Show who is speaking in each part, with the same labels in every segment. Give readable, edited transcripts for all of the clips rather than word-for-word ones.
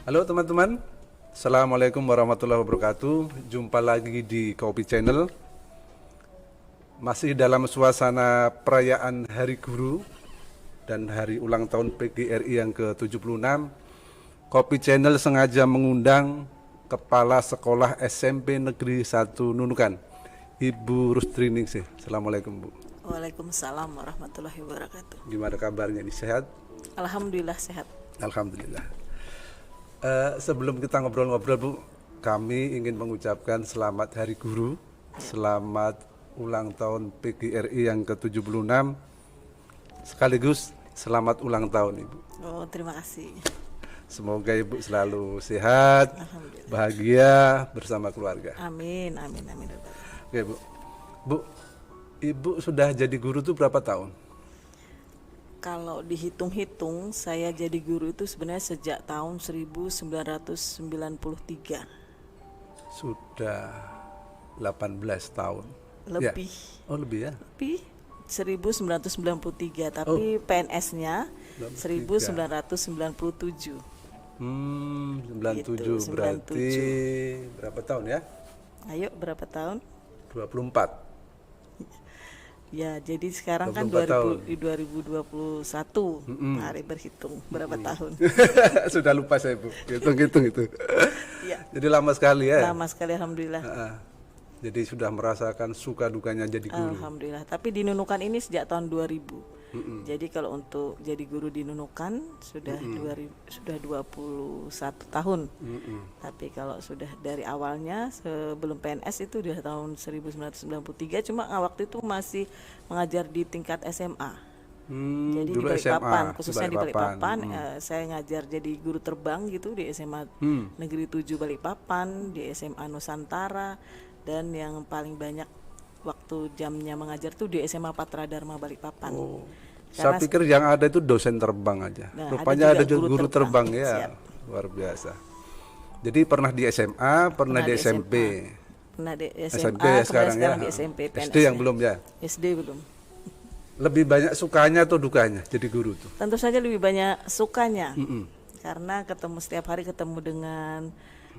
Speaker 1: Halo teman-teman, Assalamualaikum warahmatullahi wabarakatuh. Jumpa lagi di Kopi Channel. Masih dalam suasana perayaan Hari Guru dan hari ulang tahun PGRI yang ke-76. Kopi Channel sengaja mengundang Kepala Sekolah SMP Negeri 1 Nunukan, Ibu Rustri Ningsih. Assalamualaikum Bu.
Speaker 2: Waalaikumsalam warahmatullahi wabarakatuh.
Speaker 1: Gimana kabarnya, ini sehat?
Speaker 2: Alhamdulillah sehat.
Speaker 1: Alhamdulillah. Sebelum kita ngobrol-ngobrol Bu, kami ingin mengucapkan selamat Hari Guru, selamat ulang tahun PGRI yang ke-76, sekaligus selamat ulang tahun Ibu.
Speaker 2: Oh, terima kasih.
Speaker 1: Semoga Ibu selalu sehat,
Speaker 2: Alhamdulillah.
Speaker 1: bahagia bersama keluarga.
Speaker 2: Amin, amin, amin.
Speaker 1: Oke Bu, Bu, Ibu sudah jadi guru tuh berapa tahun?
Speaker 2: Kalau dihitung-hitung, saya jadi guru itu sebenarnya sejak tahun 1993.
Speaker 1: Sudah 18 tahun.
Speaker 2: Lebih.
Speaker 1: Ya? Oh lebih ya?
Speaker 2: Lebih 1993, tapi PNS-nya 1997.
Speaker 1: 97
Speaker 2: Gitu,
Speaker 1: berarti berapa tahun ya?
Speaker 2: Ayo, berapa tahun?
Speaker 1: 24.
Speaker 2: Ya, jadi sekarang kan 2021. Mari berhitung berapa tahun.
Speaker 1: Sudah lupa saya Bu, hitung itu.
Speaker 2: Ya.
Speaker 1: Jadi lama sekali ya?
Speaker 2: Lama sekali, alhamdulillah.
Speaker 1: Jadi sudah merasakan suka dukanya jadi guru.
Speaker 2: Alhamdulillah. Tapi di Nunukan ini sejak tahun 2000. Jadi kalau untuk jadi guru di Nunukan sudah 21 tahun. Tapi kalau sudah dari awalnya sebelum PNS itu udah tahun 1993, cuma waktu itu masih mengajar di tingkat SMA. Jadi di Balikpapan, khususnya di Balikpapan, saya ngajar jadi guru terbang gitu di SMA Negeri 7 Balikpapan, di SMA Nusantara, dan yang paling banyak waktu jamnya mengajar tuh di SMA Patra Dharma Balikpapan.
Speaker 1: Saya pikir yang ada itu dosen terbang aja.
Speaker 2: Nah,
Speaker 1: rupanya ada
Speaker 2: juga
Speaker 1: guru terbang ya.
Speaker 2: Siap.
Speaker 1: Luar biasa. Jadi pernah di SMA, pernah di SMP.
Speaker 2: Pernah di SMA,
Speaker 1: SMP ya sekarang ya.
Speaker 2: di SMP, PNS.
Speaker 1: SD yang belum ya.
Speaker 2: SD belum.
Speaker 1: Lebih banyak sukanya atau dukanya jadi guru tuh?
Speaker 2: Tentu saja lebih banyak sukanya. Karena setiap hari ketemu dengan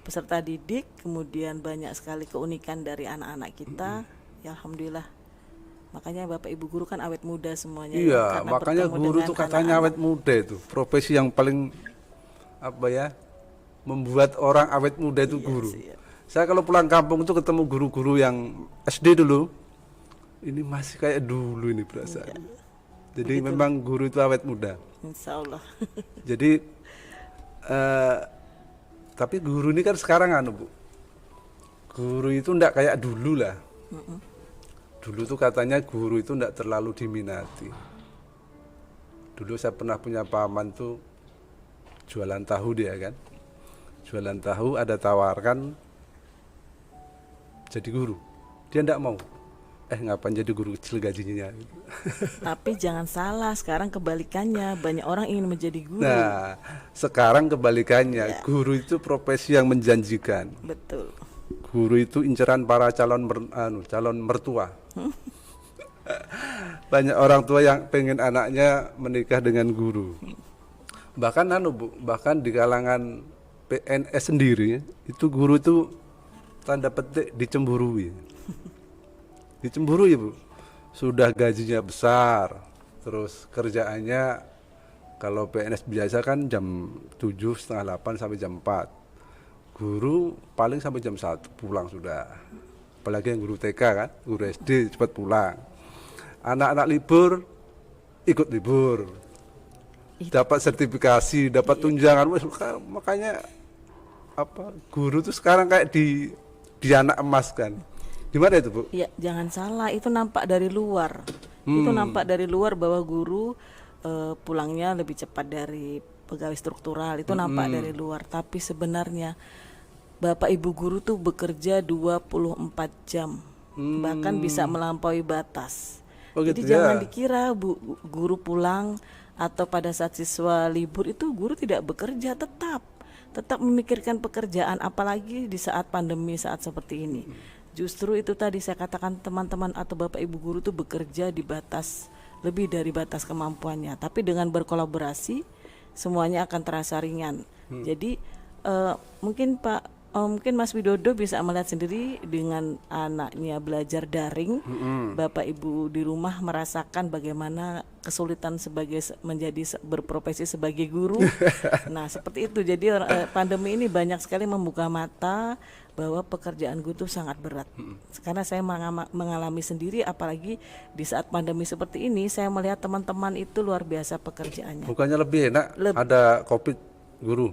Speaker 2: peserta didik, kemudian banyak sekali keunikan dari anak-anak kita. Ya alhamdulillah. Makanya Bapak Ibu guru kan awet muda semuanya.
Speaker 1: Iya, makanya guru tuh katanya awet muda itu. Profesi yang paling membuat orang awet muda itu guru. Siap. Saya kalau pulang kampung tuh ketemu guru-guru yang SD dulu, ini masih kayak dulu ini perasaan. Jadi begitu. Memang guru itu awet muda.
Speaker 2: Insya Allah.
Speaker 1: Jadi tapi guru ini kan sekarang Bu, guru itu enggak kayak dulu lah. Dulu tuh katanya guru itu enggak terlalu diminati. Dulu saya pernah punya paman tuh jualan tahu dia kan. Jualan tahu ada tawarkan jadi guru. Dia enggak mau. Ngapain jadi guru kecil gajinya.
Speaker 2: Tapi jangan salah, sekarang kebalikannya, banyak orang ingin menjadi guru.
Speaker 1: Nah, sekarang kebalikannya, guru itu profesi yang menjanjikan.
Speaker 2: Betul.
Speaker 1: Guru itu inceran para calon mertua. Banyak orang tua yang pengen anaknya menikah dengan guru. Bahkan Bu, bahkan di kalangan PNS sendiri itu guru itu tanda petik dicemburui. Dicemburui Bu. Sudah gajinya besar, terus kerjaannya kalau PNS biasa kan jam 7, setengah 8 sampai jam 4. Guru paling sampai jam 1 pulang sudah. Apalagi yang guru TK kan, guru SD cepat pulang. Anak-anak libur ikut libur. Dapat sertifikasi, dapat tunjangan. Makanya guru tuh sekarang kayak di anak emas kan. Gimana itu Bu?
Speaker 2: Ya jangan salah, itu nampak dari luar. Itu nampak dari luar bahwa guru pulangnya lebih cepat dari pegawai struktural. Itu nampak dari luar. Tapi sebenarnya Bapak Ibu guru tuh bekerja 24 jam. Bahkan bisa melampaui batas. Jadi jangan dikira guru pulang atau pada saat siswa libur itu guru tidak bekerja, tetap memikirkan pekerjaan, apalagi di saat pandemi saat seperti ini. Justru itu tadi saya katakan, teman-teman atau Bapak Ibu guru itu bekerja di batas, lebih dari batas kemampuannya, tapi dengan berkolaborasi semuanya akan terasa ringan. Jadi Mungkin mungkin Mas Widodo bisa melihat sendiri dengan anaknya belajar daring, Bapak Ibu di rumah merasakan bagaimana kesulitan berprofesi sebagai guru. Nah, seperti itu. Jadi pandemi ini banyak sekali membuka mata bahwa pekerjaan guru itu sangat berat. Karena saya mengalami sendiri, apalagi di saat pandemi seperti ini, saya melihat teman-teman itu luar biasa pekerjaannya.
Speaker 1: Bukannya lebih enak ada COVID guru?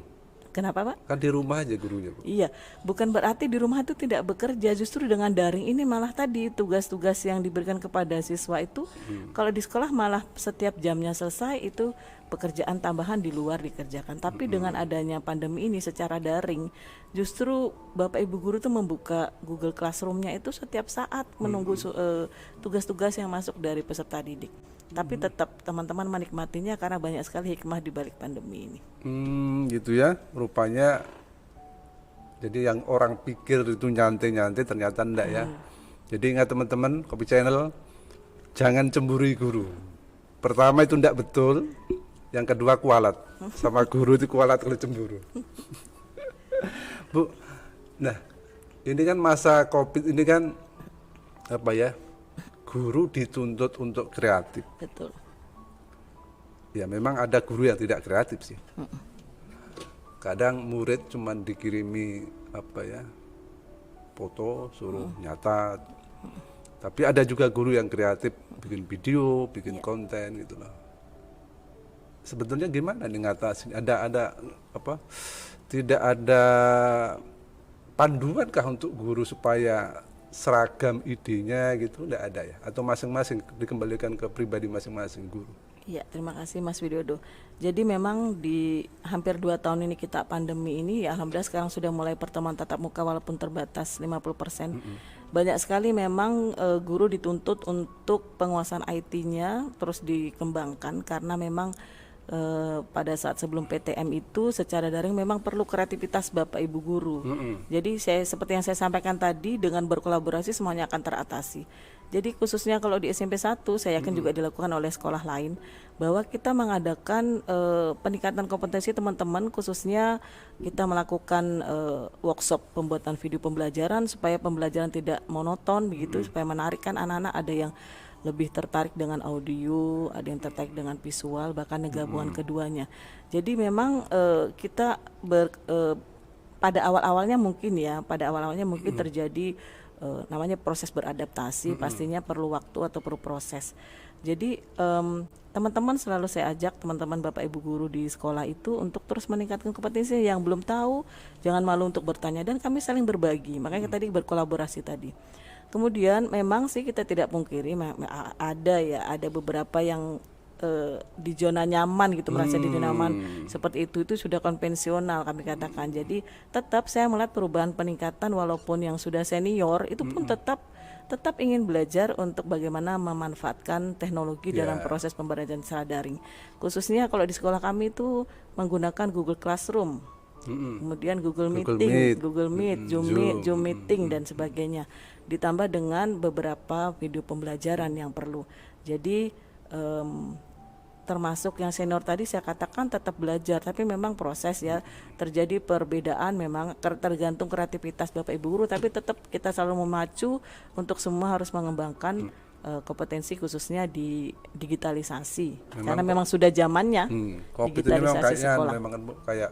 Speaker 2: Kenapa, Pak?
Speaker 1: Kan di rumah aja gurunya, Bu.
Speaker 2: Iya, bukan berarti di rumah itu tidak bekerja. Justru dengan daring ini malah tadi tugas-tugas yang diberikan kepada siswa itu, kalau di sekolah malah setiap jamnya selesai itu pekerjaan tambahan di luar dikerjakan. Tapi dengan adanya pandemi ini secara daring, justru Bapak Ibu guru tuh membuka Google Classroom-nya itu setiap saat menunggu tugas-tugas yang masuk dari peserta didik. Tapi tetap teman-teman menikmatinya karena banyak sekali hikmah di balik pandemi ini.
Speaker 1: Gitu ya, rupanya. Jadi yang orang pikir itu nyantai-nyantai ternyata enggak ya. Jadi ingat teman-teman, Kopi Channel, jangan cemburi guru. Pertama itu enggak betul, yang kedua kualat. Sama guru itu kualat kalau cemburu. Bu, nah ini kan masa COVID ini kan apa ya? Guru dituntut untuk kreatif.
Speaker 2: Betul.
Speaker 1: Ya memang ada guru yang tidak kreatif sih. Kadang murid cuman dikirimi apa ya, foto suruh nyata. Tapi ada juga guru yang kreatif, bikin video, bikin konten gitu loh. Sebetulnya gimana nih ngatasin? Ada apa? Tidak ada panduan kah untuk guru supaya seragam idenya gitu? Enggak ada ya? Atau masing-masing dikembalikan ke pribadi masing-masing guru?
Speaker 2: Ya, terima kasih Mas Widodo. Jadi memang di hampir 2 tahun ini kita pandemi ini, ya alhamdulillah sekarang sudah mulai pertemuan tatap muka walaupun terbatas 50%. Banyak sekali memang guru dituntut untuk penguasaan IT-nya terus dikembangkan karena memang pada saat sebelum PTM itu secara daring memang perlu kreativitas Bapak Ibu guru. Jadi seperti yang saya sampaikan tadi, dengan berkolaborasi semuanya akan teratasi. Jadi khususnya kalau di SMP 1 saya yakin juga dilakukan oleh sekolah lain, bahwa kita mengadakan peningkatan kompetensi teman-teman, khususnya kita melakukan workshop pembuatan video pembelajaran supaya pembelajaran tidak monoton begitu, supaya menarikkan anak-anak. Ada yang lebih tertarik dengan audio, ada yang tertarik dengan visual, bahkan gabungan keduanya. Jadi memang kita pada awal-awalnya mungkin terjadi namanya proses beradaptasi, pastinya perlu waktu atau perlu proses. Jadi teman-teman selalu saya ajak teman-teman Bapak Ibu guru di sekolah itu untuk terus meningkatkan kompetensi. Yang belum tahu jangan malu untuk bertanya, dan kami saling berbagi. Makanya kita tadi berkolaborasi tadi. Kemudian memang sih kita tidak pungkiri ada beberapa yang di zona nyaman gitu, merasa di zona nyaman seperti itu sudah konvensional kami katakan. Jadi tetap saya melihat perubahan peningkatan, walaupun yang sudah senior itu pun tetap ingin belajar untuk bagaimana memanfaatkan teknologi dalam proses pembelajaran secara daring. Khususnya kalau di sekolah kami itu menggunakan Google Classroom, kemudian Google Meet, Zoom Meeting dan sebagainya, ditambah dengan beberapa video pembelajaran yang perlu. Jadi termasuk yang senior tadi saya katakan tetap belajar, tapi memang proses ya, terjadi perbedaan, memang tergantung kreativitas Bapak Ibu guru, tapi tetap kita selalu memacu untuk semua harus mengembangkan kompetensi khususnya di digitalisasi, karena memang sudah zamannya digitalisasi sekolah.
Speaker 1: Memang kayak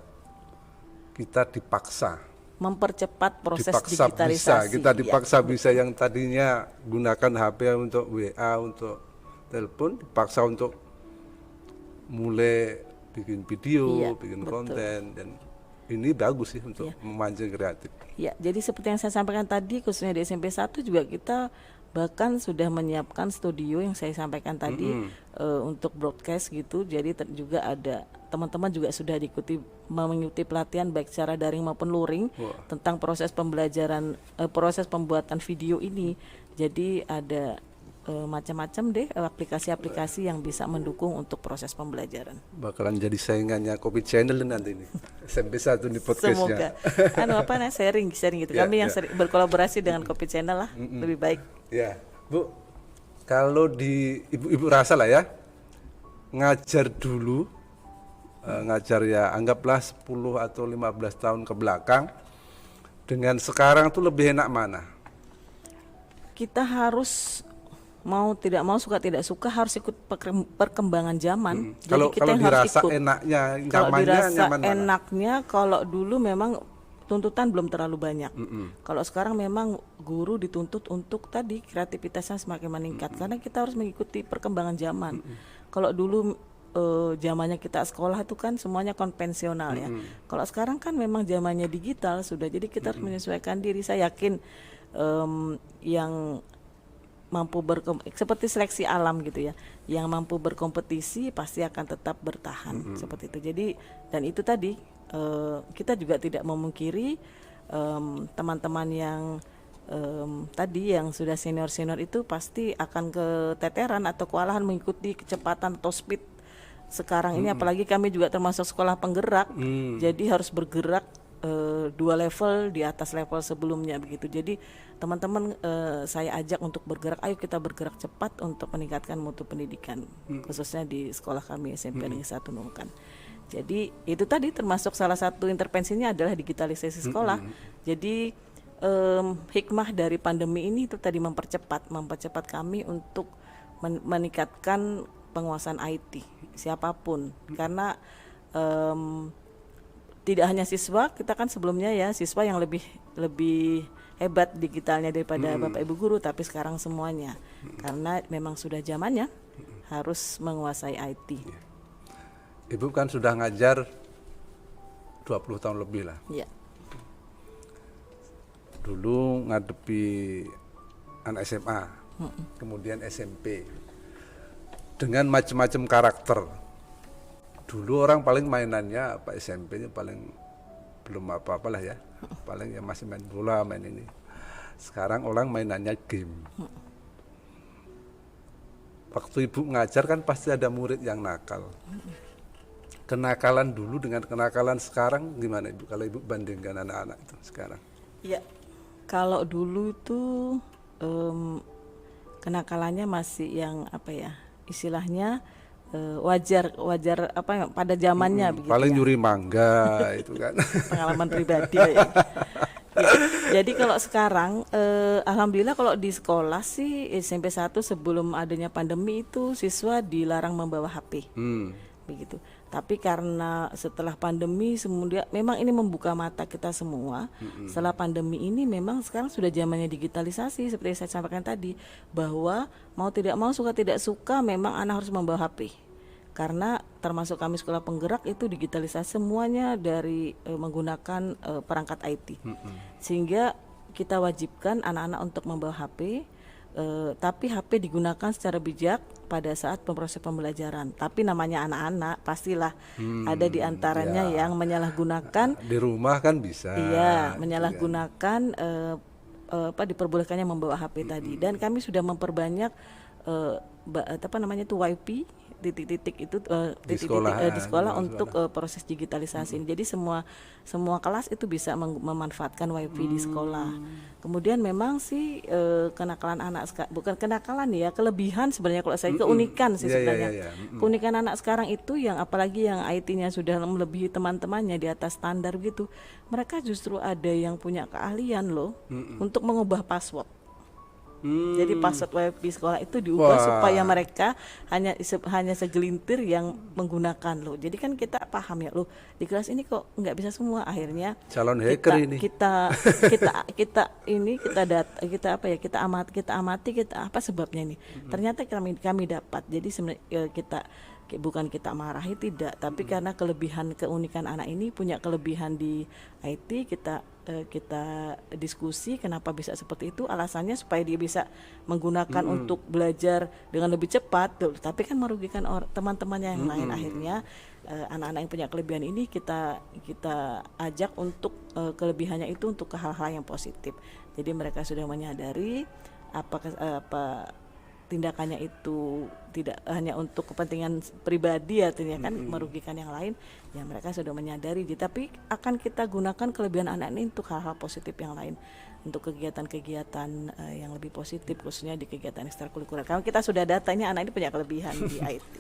Speaker 1: kita dipaksa
Speaker 2: mempercepat proses digitalisasi.
Speaker 1: Kita dipaksa bisa yang tadinya gunakan HP untuk WA, untuk telepon, dipaksa untuk mulai bikin video, bikin konten, dan ini bagus sih untuk memancing kreatif. Ya,
Speaker 2: jadi seperti yang saya sampaikan tadi, khususnya di SMP 1 juga kita bahkan sudah menyiapkan studio yang saya sampaikan tadi untuk broadcast gitu. Jadi juga ada teman-teman juga sudah mengikuti pelatihan baik secara daring maupun luring tentang proses pembelajaran, proses pembuatan video ini. Jadi ada macam-macam deh aplikasi-aplikasi yang bisa mendukung untuk proses pembelajaran.
Speaker 1: Bakalan jadi saingannya Kopi Channel nanti nih. SMP 1 di podcastnya.
Speaker 2: Semoga. Sharing gitu. Kami yang berkolaborasi dengan Kopi Channel lah, lebih baik.
Speaker 1: Ya, Bu. Kalau di ibu-ibu rasa lah ya, ngajar dulu ngajar ya anggaplah 10 atau 15 tahun ke belakang dengan sekarang tuh lebih enak mana?
Speaker 2: Kita harus mau tidak mau, suka tidak suka, harus ikut perkembangan zaman. Jadi
Speaker 1: Kalau
Speaker 2: kita
Speaker 1: kalau
Speaker 2: yang harus
Speaker 1: dirasa
Speaker 2: ikut.
Speaker 1: enaknya,
Speaker 2: Kalau
Speaker 1: nyamannya,
Speaker 2: dirasa
Speaker 1: nyaman mana?
Speaker 2: enaknya, kalau dulu memang tuntutan belum terlalu banyak. Kalau sekarang memang guru dituntut untuk tadi kreativitasnya semakin meningkat, karena kita harus mengikuti perkembangan zaman. Kalau dulu zamannya kita sekolah itu kan semuanya konvensional ya. Kalau sekarang kan memang zamannya digital sudah, jadi kita harus menyesuaikan diri. Saya yakin yang mampu seperti seleksi alam gitu ya, yang mampu berkompetisi pasti akan tetap bertahan seperti itu. Jadi dan itu tadi kita juga tidak memungkiri teman-teman yang tadi yang sudah senior itu pasti akan keteteran atau kewalahan mengikuti kecepatan atau speed sekarang ini. Apalagi kami juga termasuk sekolah penggerak, jadi harus bergerak 2 level di atas level sebelumnya begitu. Jadi teman-teman saya ajak untuk bergerak, ayo kita bergerak cepat untuk meningkatkan mutu pendidikan, khususnya di sekolah kami SMP Negeri 1 Nunukan. Jadi itu tadi termasuk salah satu intervensinya adalah digitalisasi sekolah. Jadi hikmah dari pandemi ini itu tadi mempercepat kami untuk meningkatkan penguasaan IT siapapun, karena tidak hanya siswa, kita kan sebelumnya ya siswa yang lebih hebat digitalnya daripada Bapak Ibu guru, tapi sekarang semuanya karena memang sudah zamannya harus menguasai IT.
Speaker 1: Ibu kan sudah ngajar 20 tahun lebih lah.
Speaker 2: Ya.
Speaker 1: Dulu ngadepi anak SMA, kemudian SMP, dengan macam-macam karakter. Dulu orang paling mainannya apa, SMP-nya paling belum apa-apalah ya, paling ya masih main bola, main ini. Sekarang orang mainannya game. Waktu ibu ngajar kan pasti ada murid yang nakal. Kenakalan dulu dengan kenakalan sekarang gimana ibu, kalau ibu bandingkan anak-anak itu sekarang?
Speaker 2: Ya, kalau dulu itu kenakalannya masih yang apa ya, istilahnya wajar apa ya, pada zamannya begitu.
Speaker 1: Paling
Speaker 2: ya.
Speaker 1: nyuri mangga itu kan.
Speaker 2: Pengalaman pribadi ya. Ya. Jadi kalau sekarang alhamdulillah kalau di sekolah sih SMP 1 sebelum adanya pandemi itu siswa dilarang membawa HP. Begitu. Tapi karena setelah pandemi kemudian memang ini membuka mata kita semua. Setelah pandemi ini memang sekarang sudah zamannya digitalisasi seperti saya sampaikan tadi, bahwa mau tidak mau, suka tidak suka memang anak harus membawa HP. Karena termasuk kami sekolah penggerak itu digitalisasi semuanya dari menggunakan perangkat IT. Sehingga kita wajibkan anak-anak untuk membawa HP. Tapi HP digunakan secara bijak pada saat proses pembelajaran. Tapi namanya anak-anak pastilah ada di antaranya yang menyalahgunakan.
Speaker 1: Di rumah kan bisa.
Speaker 2: Iya, menyalahgunakan diperbolehkannya membawa HP tadi. Dan kami sudah memperbanyak wifi titik-titik itu di sekolah untuk proses digitalisasi ini. Jadi semua kelas itu bisa memanfaatkan wifi di sekolah. Kemudian memang sih kenakalan anak bukan kenakalan ya, kelebihan sebenarnya kalau saya keunikan sih sebenarnya. Keunikan anak sekarang itu yang apalagi yang IT-nya sudah melebihi teman-temannya di atas standar gitu. Mereka justru ada yang punya keahlian loh untuk mengubah password. Jadi password wifi sekolah itu diubah supaya mereka hanya segelintir yang menggunakan loh. Jadi kan kita paham ya loh, di kelas ini kok nggak bisa semua, akhirnya
Speaker 1: calon hacker ini.
Speaker 2: Kita amati apa sebabnya ini. Ternyata kami dapat. Jadi sebenarnya bukan kita marahi, tidak, tapi karena keunikan anak ini punya kelebihan di IT, kita diskusi kenapa bisa seperti itu, alasannya supaya dia bisa menggunakan untuk belajar dengan lebih cepat, tapi kan merugikan teman-temannya yang lain. Akhirnya anak-anak yang punya kelebihan ini kita ajak untuk kelebihannya itu untuk ke hal-hal yang positif. Jadi mereka sudah menyadari apa tindakannya itu tidak hanya untuk kepentingan pribadi, artinya kan merugikan yang lain, ya mereka sudah menyadari. Tapi akan kita gunakan kelebihan anak ini untuk hal-hal positif yang lain, untuk kegiatan-kegiatan yang lebih positif, khususnya di kegiatan ekstrakurikuler. Kalau kita sudah data ini anak ini punya kelebihan di IT.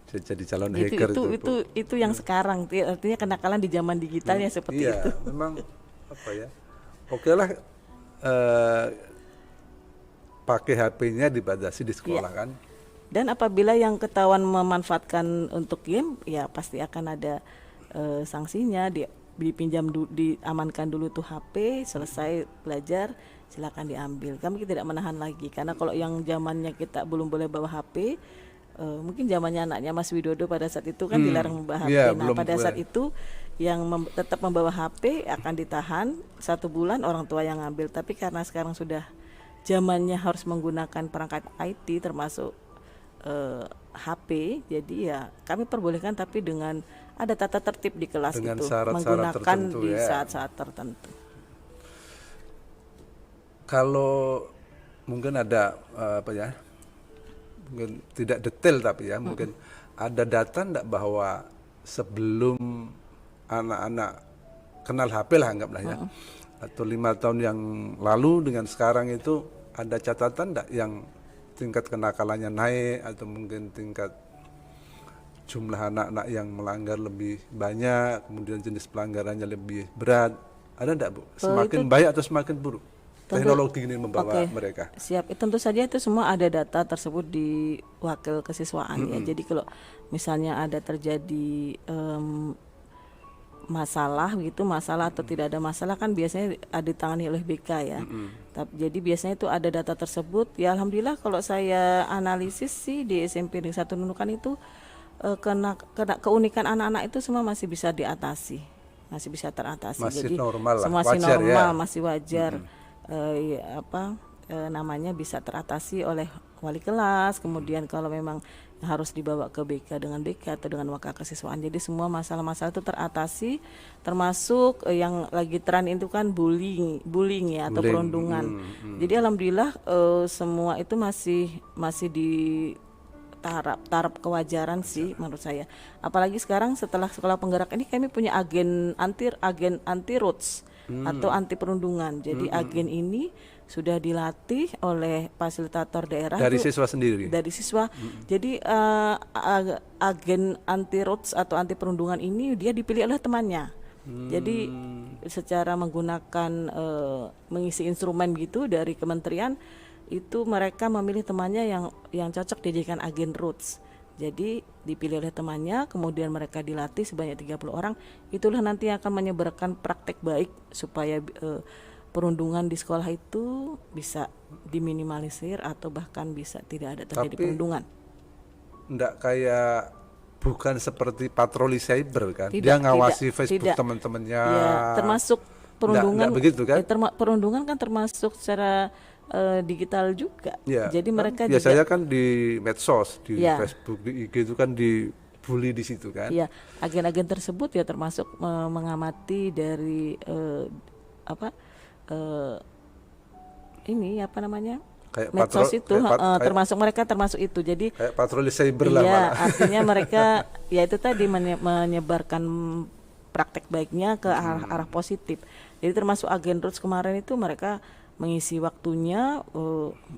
Speaker 1: jadi calon hacker
Speaker 2: itu yang sekarang, artinya kenakalan di zaman digitalnya seperti
Speaker 1: iya,
Speaker 2: itu.
Speaker 1: memang apa ya? Oke lah, pakai HP-nya dibatasi di sekolah kan.
Speaker 2: Dan apabila yang ketahuan memanfaatkan untuk game, ya pasti akan ada sanksinya. Dipinjam diamankan dulu tuh HP, selesai belajar silakan diambil. Kami tidak menahan lagi, karena kalau yang zamannya kita belum boleh bawa HP, mungkin zamannya anaknya Mas Widodo pada saat itu kan dilarang membawa HP.
Speaker 1: Iya,
Speaker 2: Nah pada saat itu yang tetap membawa HP akan ditahan 1 bulan, orang tua yang ngambil. Tapi karena sekarang sudah zamannya harus menggunakan perangkat IT termasuk HP, jadi ya kami perbolehkan, tapi dengan ada tata tertib di kelas
Speaker 1: dengan
Speaker 2: itu,
Speaker 1: syarat-syarat
Speaker 2: menggunakan
Speaker 1: tertentu,
Speaker 2: di
Speaker 1: ya.
Speaker 2: saat-saat tertentu.
Speaker 1: Kalau mungkin ada mungkin tidak detail tapi ya, mungkin ada data enggak bahwa sebelum anak-anak kenal HP lah anggaplah ya, atau 5 tahun yang lalu dengan sekarang itu ada catatan enggak yang tingkat kenakalannya naik, atau mungkin tingkat jumlah anak-anak yang melanggar lebih banyak, kemudian jenis pelanggarannya lebih berat, ada enggak Bu? Semakin baik atau semakin buruk teknologi ini membawa mereka?
Speaker 2: Siap, tentu saja itu semua ada data tersebut di wakil kesiswaan ya. Jadi kalau misalnya ada terjadi masalah atau tidak ada masalah kan biasanya ditangani oleh BK ya. Jadi biasanya itu ada data tersebut. Ya alhamdulillah kalau saya analisis sih di SMP Negeri 1 Nunukan itu keunikan anak-anak itu semua masih bisa diatasi, masih bisa teratasi.
Speaker 1: Masih
Speaker 2: jadi
Speaker 1: normal lah,
Speaker 2: masih
Speaker 1: wajar
Speaker 2: normal,
Speaker 1: ya.
Speaker 2: masih wajar. Namanya bisa teratasi oleh wali kelas. Kemudian kalau memang harus dibawa ke BK dengan BK atau dengan wakil kesiswaan, jadi semua masalah-masalah itu teratasi, termasuk yang lagi tren itu kan bullying ya, atau perundungan. Jadi alhamdulillah semua itu masih di taraf kewajaran sih menurut saya. Apalagi sekarang setelah sekolah penggerak ini kami punya agen anti roots atau anti perundungan. Jadi agen ini sudah dilatih oleh fasilitator daerah
Speaker 1: dari siswa sendiri.
Speaker 2: Dari siswa. Jadi agen anti roots atau anti perundungan ini dia dipilih oleh temannya. Jadi secara menggunakan mengisi instrumen gitu dari kementerian, itu mereka memilih temannya yang cocok dijadikan agen roots. Jadi dipilih oleh temannya, kemudian mereka dilatih sebanyak 30 orang. Itulah nanti yang akan menyebarkan praktek baik supaya perundungan di sekolah itu bisa diminimalisir atau bahkan bisa tidak ada terjadi perundungan.
Speaker 1: Enggak kayak, bukan seperti patroli cyber kan? Dia ngawasi Facebook teman-temannya.
Speaker 2: Ya, termasuk perundungan.
Speaker 1: Enggak begitu kan?
Speaker 2: Perundungan kan termasuk secara digital juga.
Speaker 1: Ya,
Speaker 2: jadi mereka
Speaker 1: biasanya juga, kan di medsos, di Facebook, di IG itu kan dibully di situ kan?
Speaker 2: Iya, agen-agen tersebut ya termasuk mengamati dari ini apa namanya?
Speaker 1: Kayak
Speaker 2: medsos itu termasuk itu. Jadi
Speaker 1: kayak patroli cyber lah.
Speaker 2: Iya, artinya mereka ya itu tadi menyebarkan praktek baiknya ke arah positif. Jadi termasuk agen roots kemarin itu mereka mengisi waktunya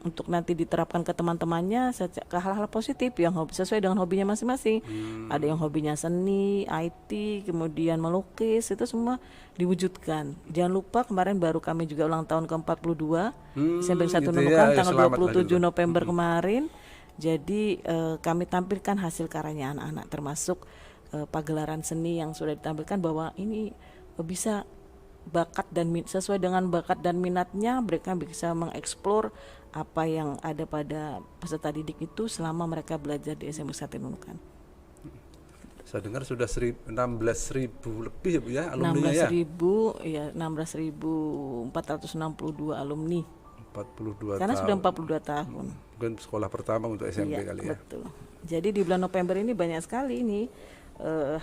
Speaker 2: untuk nanti diterapkan ke teman-temannya ke hal-hal positif yang sesuai dengan hobinya masing-masing. Ada yang hobinya seni, IT, kemudian melukis, itu semua diwujudkan. Jangan lupa kemarin baru kami juga ulang tahun ke-42 SMP 1 Nunukan tanggal 27 November kemarin. Jadi kami tampilkan hasil karyanya anak-anak, termasuk pagelaran seni yang sudah ditampilkan bahwa ini bisa bakat dan sesuai dengan bakat dan minatnya, mereka bisa mengeksplor apa yang ada pada peserta didik itu selama mereka belajar di SMP 1 Nunukan.
Speaker 1: Saya dengar sudah 16.000 lebih ya Bu ya alumni ya.
Speaker 2: 16.462 alumni.
Speaker 1: 42
Speaker 2: Karena
Speaker 1: tahun.
Speaker 2: sudah 42 tahun.
Speaker 1: Mungkin sekolah pertama untuk SMP kali ya.
Speaker 2: Betul. Jadi di bulan November ini banyak sekali ini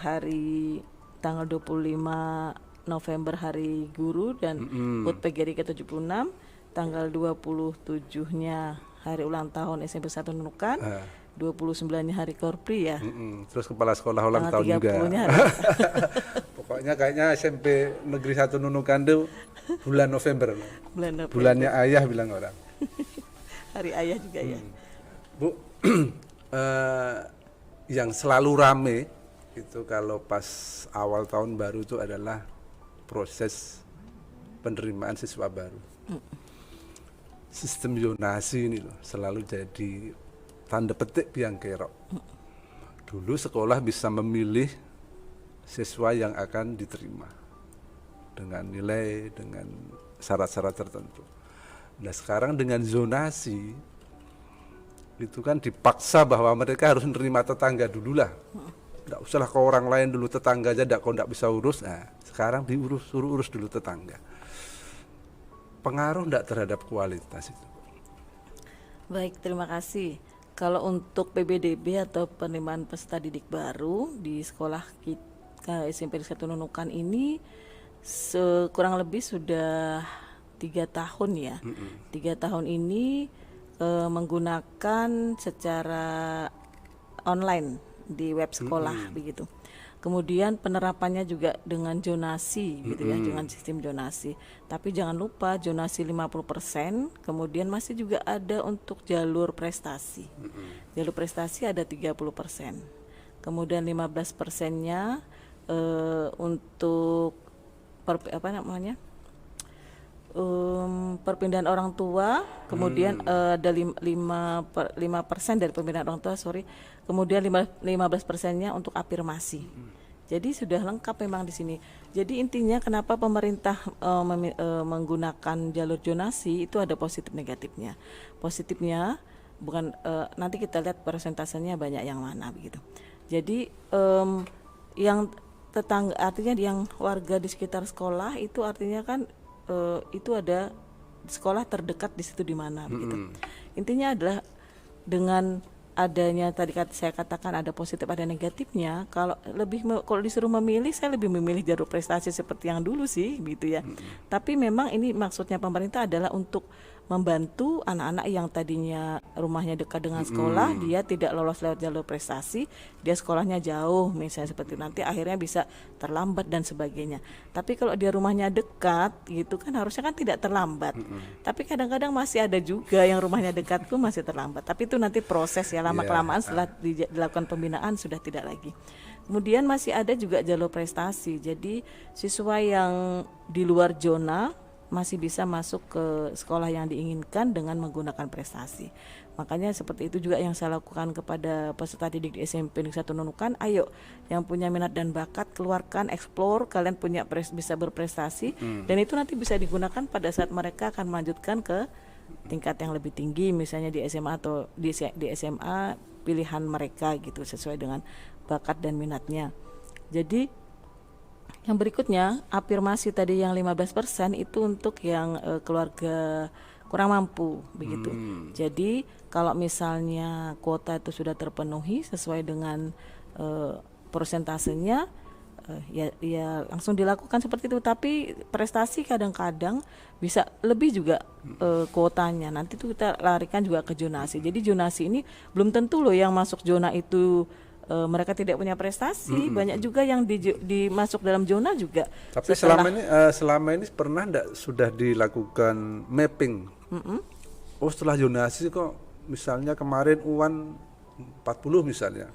Speaker 2: hari tanggal 25 November Hari Guru dan HUT PGRI ke-76, tanggal 27-nya hari ulang tahun SMP 1 Nunukan, 29-nya hari Korpri ya.
Speaker 1: Terus kepala sekolah ulang tahun juga. Pokoknya kayaknya SMP Negeri 1 Nunukan itu bulan November. Bulannya ayah bilang orang.
Speaker 2: Hari ayah juga ya.
Speaker 1: Bu, yang selalu rame itu kalau pas awal tahun baru itu adalah proses penerimaan siswa baru. Sistem zonasi ini loh selalu jadi tanda petik biang kerok. Dulu sekolah bisa memilih siswa yang akan diterima dengan nilai, dengan syarat-syarat tertentu. Nah sekarang dengan zonasi itu kan dipaksa bahwa mereka harus menerima tetangga dulu lah. Nggak usahlah ke orang lain dulu, tetangga aja kau nggak bisa urus. Nah sekarang suruh urus dulu tetangga. Pengaruh nggak terhadap kualitas itu?
Speaker 2: Baik, terima kasih. Kalau untuk PBDB atau penerimaan peserta didik baru di sekolah kita SMP Negeri 1 Nunukan ini kurang lebih sudah 3 tahun ya. 3 tahun ini menggunakan secara online di web sekolah begitu. Kemudian penerapannya juga dengan zonasi gitu ya, dengan sistem zonasi. Tapi jangan lupa zonasi 50%, kemudian masih juga ada untuk jalur prestasi. Jalur prestasi ada 30%. Kemudian 15%-nya untuk perpindahan orang tua, kemudian ada 5% dari perpindahan orang tua, kemudian 15%-nya untuk afirmasi. Jadi sudah lengkap memang di sini. Jadi intinya kenapa pemerintah menggunakan jalur zonasi itu ada positif negatifnya. Positifnya bukan nanti kita lihat persentasenya banyak yang mana begitu. Jadi yang tetangga artinya yang warga di sekitar sekolah itu artinya kan itu ada sekolah terdekat di situ di mana begitu. Intinya adalah dengan adanya tadi saya katakan ada positif ada negatifnya. Kalau disuruh memilih, saya lebih memilih jalur prestasi seperti yang dulu sih gitu ya. Tapi memang ini maksudnya pemerintah adalah untuk membantu anak-anak yang tadinya rumahnya dekat dengan sekolah, dia tidak lolos lewat jalur prestasi, dia sekolahnya jauh misalnya seperti nanti akhirnya bisa terlambat dan sebagainya. Tapi kalau dia rumahnya dekat gitu kan harusnya kan tidak terlambat. Tapi kadang-kadang masih ada juga yang rumahnya dekat tuh masih terlambat. Tapi itu nanti proses ya, lama-kelamaan setelah dilakukan pembinaan sudah tidak lagi. Kemudian masih ada juga jalur prestasi. Jadi siswa yang di luar zona masih bisa masuk ke sekolah yang diinginkan dengan menggunakan prestasi. Makanya seperti itu juga yang saya lakukan kepada peserta didik di SMP Negeri 1 Nunukan. Ayo yang punya minat dan bakat keluarkan, explore, kalian bisa berprestasi dan itu nanti bisa digunakan pada saat mereka akan melanjutkan ke tingkat yang lebih tinggi, misalnya di SMA atau di SMA pilihan mereka gitu sesuai dengan bakat dan minatnya. Jadi yang berikutnya, afirmasi tadi yang 15% itu untuk yang keluarga kurang mampu begitu. Jadi kalau misalnya kuota itu sudah terpenuhi sesuai dengan persentasenya, ya langsung dilakukan seperti itu. Tapi prestasi kadang-kadang bisa lebih juga kuotanya. Nanti tuh kita larikan juga ke zonasi. Jadi zonasi ini belum tentu loh yang masuk zona itu mereka tidak punya prestasi. Banyak juga yang dimasuk dalam zona juga.
Speaker 1: Tapi selama ini pernah enggak sudah dilakukan mapping? Oh setelah zonasi kok misalnya kemarin UAN 40 misalnya,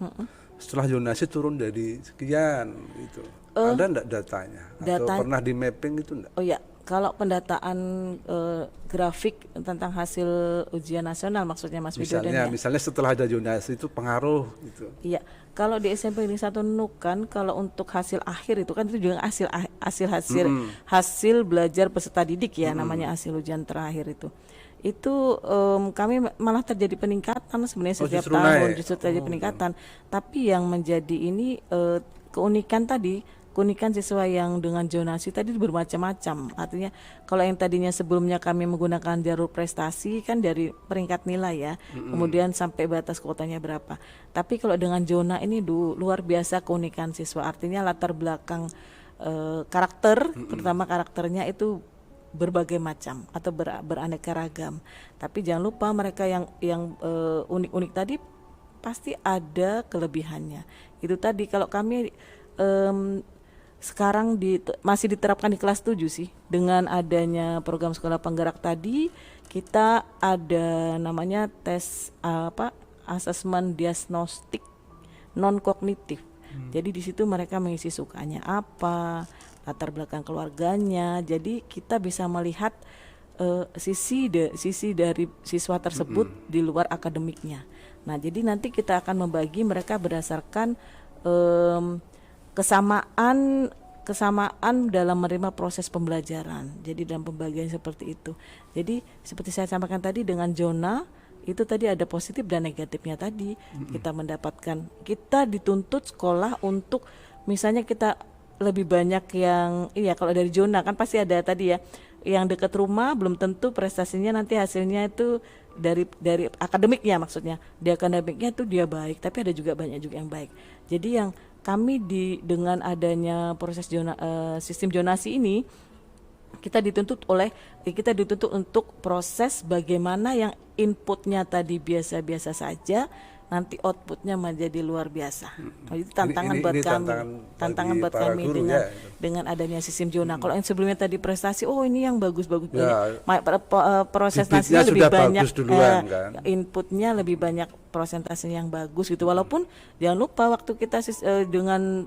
Speaker 1: setelah zonasi turun dari sekian gitu. Ada enggak datanya? Atau pernah di mapping itu enggak?
Speaker 2: Oh ya, kalau pendataan grafik tentang hasil ujian nasional maksudnya Mas Widodo ya?
Speaker 1: Misalnya setelah ada zonasi itu pengaruh gitu.
Speaker 2: Iya, kalau di SMP Negeri 1 Nunukan kalau untuk hasil akhir itu kan itu juga hasil belajar peserta didik ya, namanya hasil ujian terakhir itu. Itu kami malah terjadi peningkatan sebenarnya setiap tahun justru terjadi peningkatan. Tapi yang menjadi ini keunikan siswa yang dengan zonasi tadi bermacam-macam. Artinya kalau yang tadinya sebelumnya kami menggunakan jalur prestasi kan dari peringkat nilai ya, kemudian sampai batas kuotanya berapa. Tapi kalau dengan zona ini luar biasa keunikan siswa. Artinya latar belakang karakter, terutama karakternya itu berbagai macam atau beraneka ragam. Tapi jangan lupa mereka yang unik-unik tadi pasti ada kelebihannya. Itu tadi kalau kami sekarang masih diterapkan di kelas 7 sih. Dengan adanya program sekolah penggerak tadi, kita ada namanya tes asesmen diagnostik non kognitif. Jadi di situ mereka mengisi sukanya apa, latar belakang keluarganya. Jadi kita bisa melihat sisi dari siswa tersebut di luar akademiknya. Nah, jadi nanti kita akan membagi mereka berdasarkan kesamaan dalam menerima proses pembelajaran. Jadi dalam pembagian seperti itu. Jadi seperti saya sampaikan tadi, dengan zona itu tadi ada positif dan negatifnya tadi. Kita dituntut sekolah untuk, misalnya kita lebih banyak yang, kalau dari zona kan pasti ada tadi ya, yang dekat rumah belum tentu prestasinya nanti hasilnya itu dari akademiknya, maksudnya di akademiknya tuh dia baik, tapi ada juga banyak juga yang baik. Jadi yang kami dengan adanya proses sistem zonasi ini, kita dituntut untuk proses bagaimana yang inputnya tadi biasa-biasa saja, nanti outputnya menjadi luar biasa. Itu tantangan buat kami. Tantangan buat kami dengan adanya sistem zona. Kalau yang sebelumnya tadi prestasi, ini yang bagus-bagus prosesnya lebih banyak, kan? Inputnya lebih banyak, prosentasenya yang bagus gitu. Walaupun jangan lupa waktu kita dengan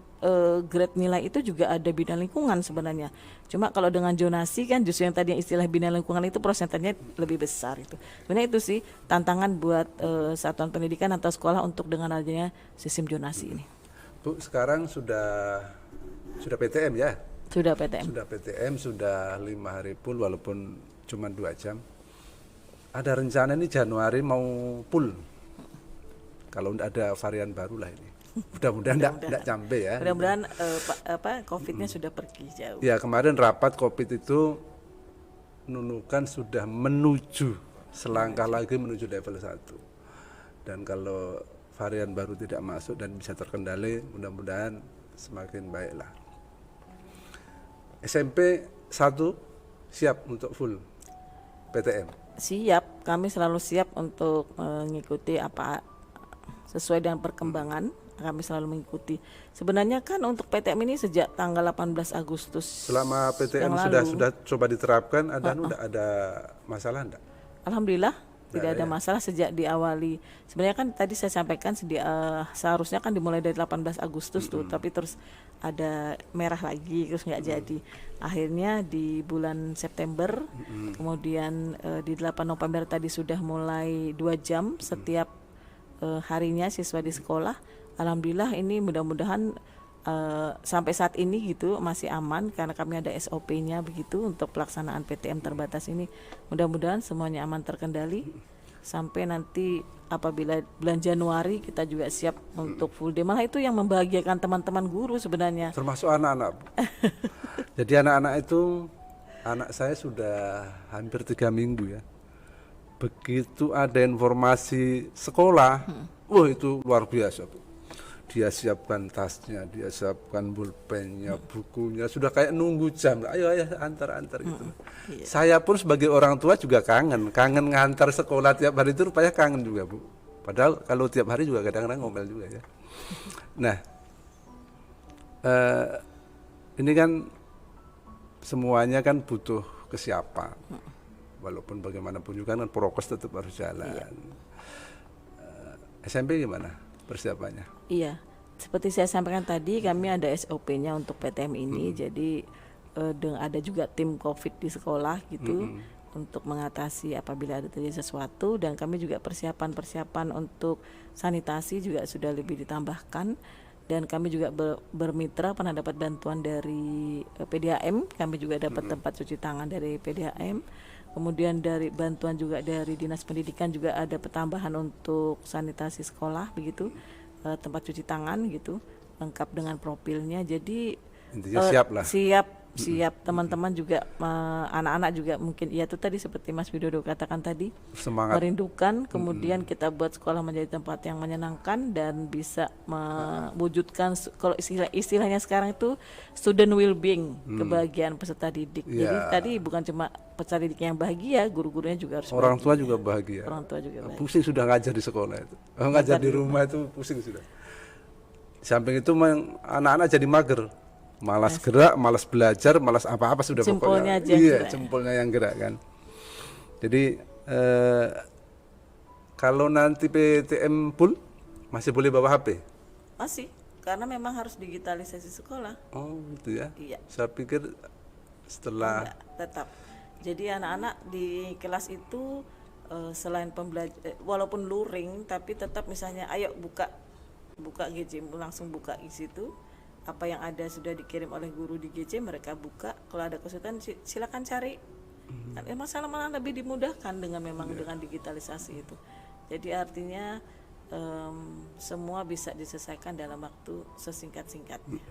Speaker 2: grade nilai itu juga ada bidang lingkungan sebenarnya. Cuma kalau dengan zonasi kan justru yang tadi yang istilah bidang lingkungan itu prosentasenya lebih besar itu. Sebenarnya itu sih tantangan buat satuan pendidikan atau sekolah untuk dengan adanya sistem zonasi ini.
Speaker 1: Bu, sekarang sudah PTM ya?
Speaker 2: Sudah PTM.
Speaker 1: Sudah 5 hari full walaupun cuma 2 jam. Ada rencana ini Januari mau full. Kalau ada varian baru lah ini. Mudah-mudahan enggak sampai ya.
Speaker 2: Mudah-mudahan COVID-nya sudah pergi jauh.
Speaker 1: Ya, kemarin rapat COVID itu Nunukan sudah menuju selangkah lagi menuju level 1. Dan kalau varian baru tidak masuk dan bisa terkendali, mudah-mudahan semakin baiklah. SMP 1 siap untuk full PTM?
Speaker 2: Siap, kami selalu siap untuk mengikuti apa sesuai dengan perkembangan. Kami selalu mengikuti. Sebenarnya kan untuk PTM ini sejak tanggal 18 Agustus.
Speaker 1: Selama PTM sudah coba diterapkan, ada masalah enggak?
Speaker 2: Alhamdulillah tidak ada masalah sejak diawali. Sebenarnya kan tadi saya sampaikan seharusnya kan dimulai dari 18 Agustus tuh, tapi terus ada merah lagi terus nggak jadi. Akhirnya di bulan September, kemudian di 8 November tadi sudah mulai 2 jam setiap harinya siswa di sekolah. Alhamdulillah ini mudah-mudahan sampai saat ini gitu masih aman karena kami ada SOP-nya begitu untuk pelaksanaan PTM terbatas ini. Mudah-mudahan semuanya aman terkendali sampai nanti apabila bulan Januari kita juga siap untuk full day. Malah itu yang membahagiakan teman-teman guru sebenarnya.
Speaker 1: Termasuk anak-anak. Jadi anak-anak itu, anak saya sudah hampir 3 minggu ya. Begitu ada informasi sekolah, wah itu luar biasa Bu. Dia siapkan tasnya, dia siapkan pulpennya, bukunya, sudah kayak nunggu jam. Ayo antar gitu. Iya. Saya pun sebagai orang tua juga kangen ngantar sekolah tiap hari itu rupanya kangen juga Bu. Padahal kalau tiap hari juga kadang-kadang ngomel juga ya. Nah, ini kan semuanya kan butuh kesiapan. Walaupun bagaimanapun juga kan prokes tetap harus jalan. Iya. SMP gimana persiapannya?
Speaker 2: Iya, seperti saya sampaikan tadi kami ada SOP-nya untuk PTM ini. Jadi ada juga tim COVID di sekolah gitu untuk mengatasi apabila ada terjadi sesuatu, dan kami juga persiapan untuk sanitasi juga sudah lebih ditambahkan, dan kami juga bermitra pernah dapat bantuan dari PDAM, kami juga dapat tempat cuci tangan dari PDAM. Kemudian dari bantuan juga dari Dinas Pendidikan juga ada pertambahan untuk sanitasi sekolah begitu, tempat cuci tangan gitu, lengkap dengan profilnya. Jadi
Speaker 1: intinya siap lah.
Speaker 2: Siap teman-teman juga, anak-anak juga mungkin ya itu tadi seperti Mas Widodo katakan tadi, semangat merindukan, kemudian kita buat sekolah menjadi tempat yang menyenangkan dan bisa mewujudkan kalau istilahnya sekarang itu student well-being, kebahagiaan peserta didik. Jadi tadi bukan cuma peserta didik yang bahagia, guru-gurunya juga harus
Speaker 1: orang
Speaker 2: bahagia.
Speaker 1: Tua juga bahagia.
Speaker 2: Orang tua juga bahagia.
Speaker 1: Pusing sudah ngajar di sekolah itu. Ngajar di rumah itu pusing sudah. Samping itu anak-anak jadi mager. Malas gerak, malas belajar, malas apa-apa sudah
Speaker 2: jempolnya
Speaker 1: pokoknya. Iya, jempolnya yang gerak kan. Jadi kalau nanti PTM full masih boleh bawa HP?
Speaker 2: Masih, karena memang harus digitalisasi sekolah.
Speaker 1: Oh gitu ya.
Speaker 2: Iya.
Speaker 1: Saya pikir setelah
Speaker 2: Enggak, tetap. Jadi anak-anak di kelas itu selain walaupun luring, tapi tetap misalnya ayo buka GC, langsung buka di situ. Apa yang ada sudah dikirim oleh guru di GC, mereka buka. Kalau ada kesulitan silakan cari. Kan masalah malah lebih dimudahkan dengan dengan digitalisasi itu. Jadi artinya semua bisa diselesaikan dalam waktu sesingkat-singkatnya.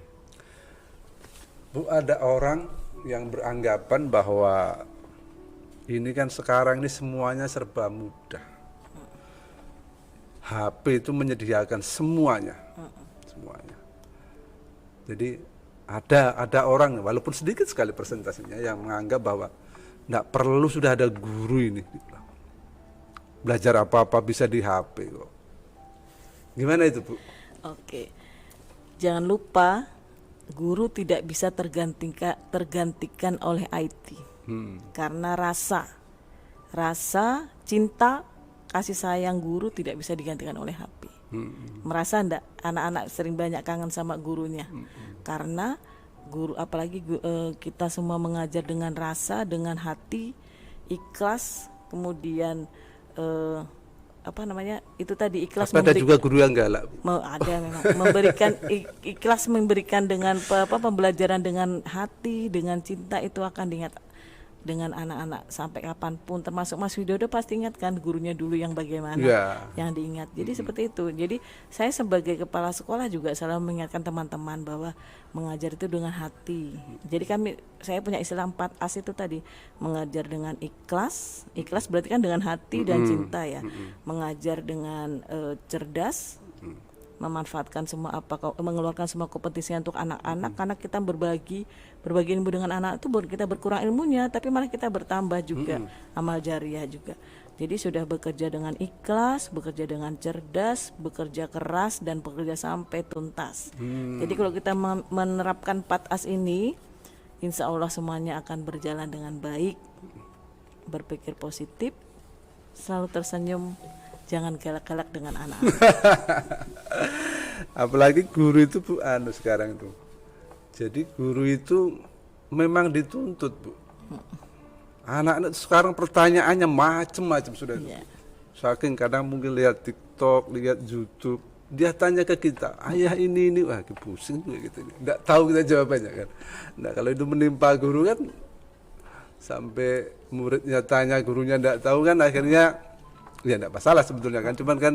Speaker 1: Bu, ada orang yang beranggapan bahwa ini kan sekarang ini semuanya serba mudah. HP itu menyediakan semuanya, semuanya. Jadi ada orang walaupun sedikit sekali persentasenya yang menganggap bahwa nggak perlu sudah ada guru ini. Belajar apa-apa bisa di HP kok. Gimana itu, Bu?
Speaker 2: Oke. Jangan lupa guru tidak bisa tergantikan oleh IT. Karena rasa cinta, kasih sayang guru tidak bisa digantikan oleh HP. Merasa enggak anak-anak sering banyak kangen sama gurunya? Karena guru, apalagi kita semua mengajar dengan rasa, dengan hati, ikhlas, kemudian itu tadi ikhlas.
Speaker 1: Tapi ada juga guru yang galak.
Speaker 2: Ada memang memberikan ikhlas, memberikan dengan pembelajaran dengan hati, dengan cinta, itu akan diingat dengan anak-anak sampai kapanpun. Termasuk Mas Widodo pasti ingat kan gurunya dulu yang bagaimana, yang diingat. Jadi seperti itu. Jadi saya sebagai kepala sekolah juga selalu mengingatkan teman-teman bahwa mengajar itu dengan hati. Jadi saya punya istilah 4As itu tadi, mengajar dengan ikhlas. Ikhlas berarti kan dengan hati dan cinta ya. Mengajar dengan cerdas, memanfaatkan mengeluarkan semua kompetensi untuk anak-anak, karena kita berbagi ilmu dengan anak itu kita berkurang ilmunya, tapi malah kita bertambah juga amal jariah juga. Jadi sudah bekerja dengan ikhlas, bekerja dengan cerdas, bekerja keras, dan bekerja sampai tuntas. Jadi kalau kita menerapkan 4As ini, insya Allah semuanya akan berjalan dengan baik. Berpikir positif, selalu tersenyum, jangan galak-galak dengan anak-anak.
Speaker 1: Apalagi guru itu, Bu, sekarang itu. Jadi guru itu memang dituntut, Bu. Anak-anak sekarang pertanyaannya macam-macam sudah. Saking kadang mungkin lihat TikTok, lihat YouTube, dia tanya ke kita, ayah ini, wah pusing gitu. Nggak tahu kita jawabannya kan. Nah kalau itu menimpa guru kan, sampai muridnya tanya, gurunya nggak tahu kan, akhirnya ya nggak masalah sebetulnya kan, cuman kan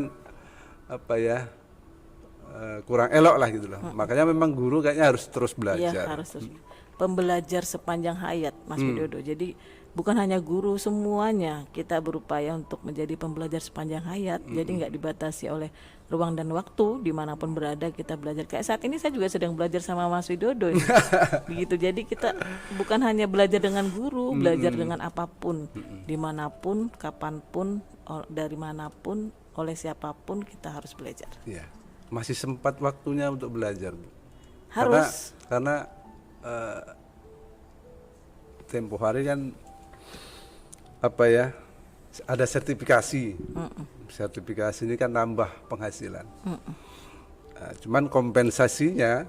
Speaker 1: kurang elok lah gitu loh. Makanya memang guru kayaknya harus terus belajar.
Speaker 2: Iya, harus terus. Pembelajar sepanjang hayat, Mas Widodo. Jadi bukan hanya guru, semuanya kita berupaya untuk menjadi pembelajar sepanjang hayat. Jadi nggak dibatasi oleh ruang dan waktu, dimanapun berada kita belajar. Kayak saat ini saya juga sedang belajar sama Mas Widodo begitu. Jadi kita bukan hanya belajar dengan guru, belajar dengan apapun, dimanapun, kapanpun, dari manapun, oleh siapapun kita harus belajar.
Speaker 1: Iya. Masih sempat waktunya untuk belajar, Bu.
Speaker 2: Harus.
Speaker 1: Karena tempo hari kan ada sertifikasi. Sertifikasi ini kan nambah penghasilan. Cuman kompensasinya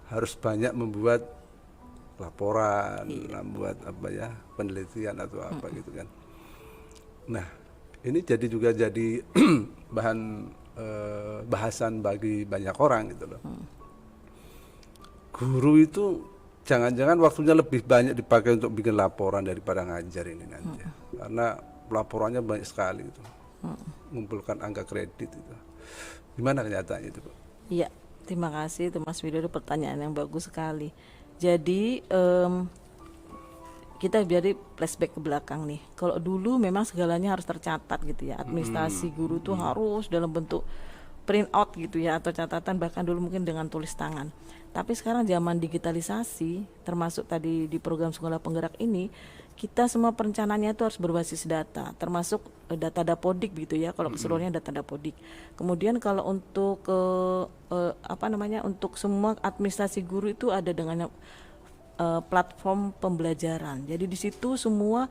Speaker 1: harus banyak membuat laporan, membuat penelitian atau apa gitu kan. Nah, ini jadi bahan bahasan bagi banyak orang gitu loh. Guru itu jangan-jangan waktunya lebih banyak dipakai untuk bikin laporan daripada ngajar ini nanti. Karena laporannya banyak sekali itu. Mengumpulkan angka kredit itu. Gimana kenyataannya itu, Pak?
Speaker 2: Iya, terima kasih itu Mas Widodo, pertanyaan yang bagus sekali. Jadi kita jadi flashback ke belakang nih. Kalau dulu memang segalanya harus tercatat gitu ya. Administrasi guru tuh harus dalam bentuk print out gitu ya, atau catatan, bahkan dulu mungkin dengan tulis tangan. Tapi sekarang zaman digitalisasi, termasuk tadi di program Sekolah Penggerak ini, kita semua perencanaannya itu harus berbasis data, termasuk data Dapodik gitu ya. Kalau keseluruhannya data Dapodik. Kemudian kalau untuk untuk semua administrasi guru itu ada dengan platform pembelajaran. Jadi di situ semua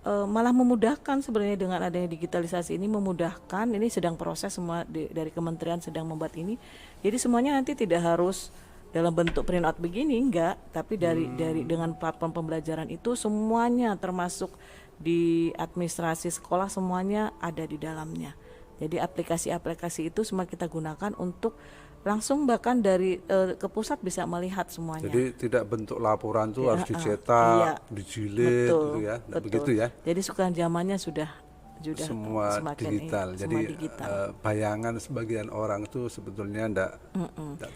Speaker 2: malah memudahkan sebenarnya dengan adanya digitalisasi ini, memudahkan. Ini sedang proses semua dari kementerian sedang membuat ini. Jadi semuanya nanti tidak harus dalam bentuk printout begini, enggak, tapi dari dengan platform pembelajaran itu semuanya termasuk di administrasi sekolah semuanya ada di dalamnya. Jadi aplikasi-aplikasi itu semua kita gunakan untuk langsung bahkan dari ke pusat bisa melihat semuanya.
Speaker 1: Jadi tidak bentuk laporan tuh harus
Speaker 2: Iya,
Speaker 1: dicetak, dijilid
Speaker 2: betul,
Speaker 1: gitu ya. Nah,
Speaker 2: betul.
Speaker 1: begitu ya.
Speaker 2: Jadi sekarang zamannya sudah
Speaker 1: Semua
Speaker 2: semakin
Speaker 1: digital.
Speaker 2: semua
Speaker 1: Jadi
Speaker 2: digital.
Speaker 1: bayangan sebagian orang itu sebetulnya enggak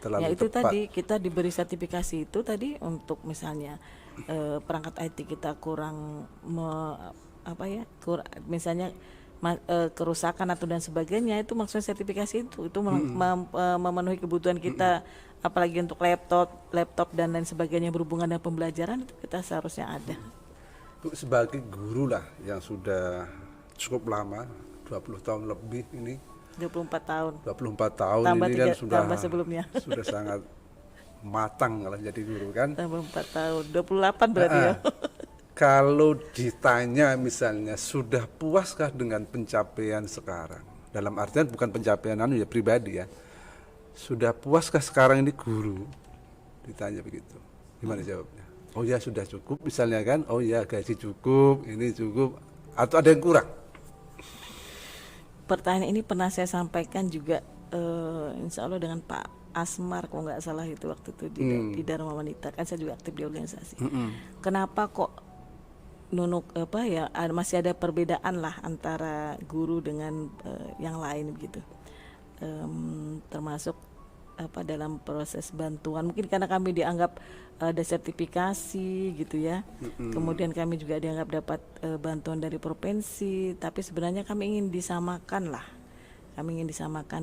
Speaker 1: terlalu
Speaker 2: Ya itu
Speaker 1: tepat.
Speaker 2: tadi kita diberi sertifikasi itu tadi untuk misalnya perangkat IT kita kurang misalnya kerusakan atau dan sebagainya, itu maksudnya sertifikasi itu memenuhi kebutuhan kita, apalagi untuk laptop dan lain sebagainya berhubungan dengan pembelajaran, itu kita seharusnya ada.
Speaker 1: Bu, sebagai guru lah yang sudah cukup lama, 20 tahun lebih ini,
Speaker 2: 24 tahun
Speaker 1: 24 tahun
Speaker 2: tambah
Speaker 1: ini kan
Speaker 2: tambah sebelumnya
Speaker 1: sudah sangat matang kalau jadi guru kan.
Speaker 2: tambah 4 tahun 28 berarti ya.
Speaker 1: Kalau ditanya misalnya sudah puaskah dengan pencapaian sekarang? Dalam artian bukan pencapaian pribadi ya. Sudah puaskah sekarang ini guru? Ditanya begitu. Gimana jawabnya? Oh ya sudah cukup misalnya kan. Oh ya gaji cukup, ini cukup, atau ada yang kurang?
Speaker 2: Pertanyaan ini pernah saya sampaikan juga insya Allah dengan Pak Asmar kalau nggak salah itu waktu itu di Dharma Wanita, kan saya juga aktif di organisasi. Kenapa kok masih ada perbedaan lah antara guru dengan yang lain begitu, termasuk dalam proses bantuan, mungkin karena kami dianggap ada sertifikasi gitu ya. Kemudian kami juga dianggap dapat bantuan dari provinsi, tapi sebenarnya kami ingin disamakan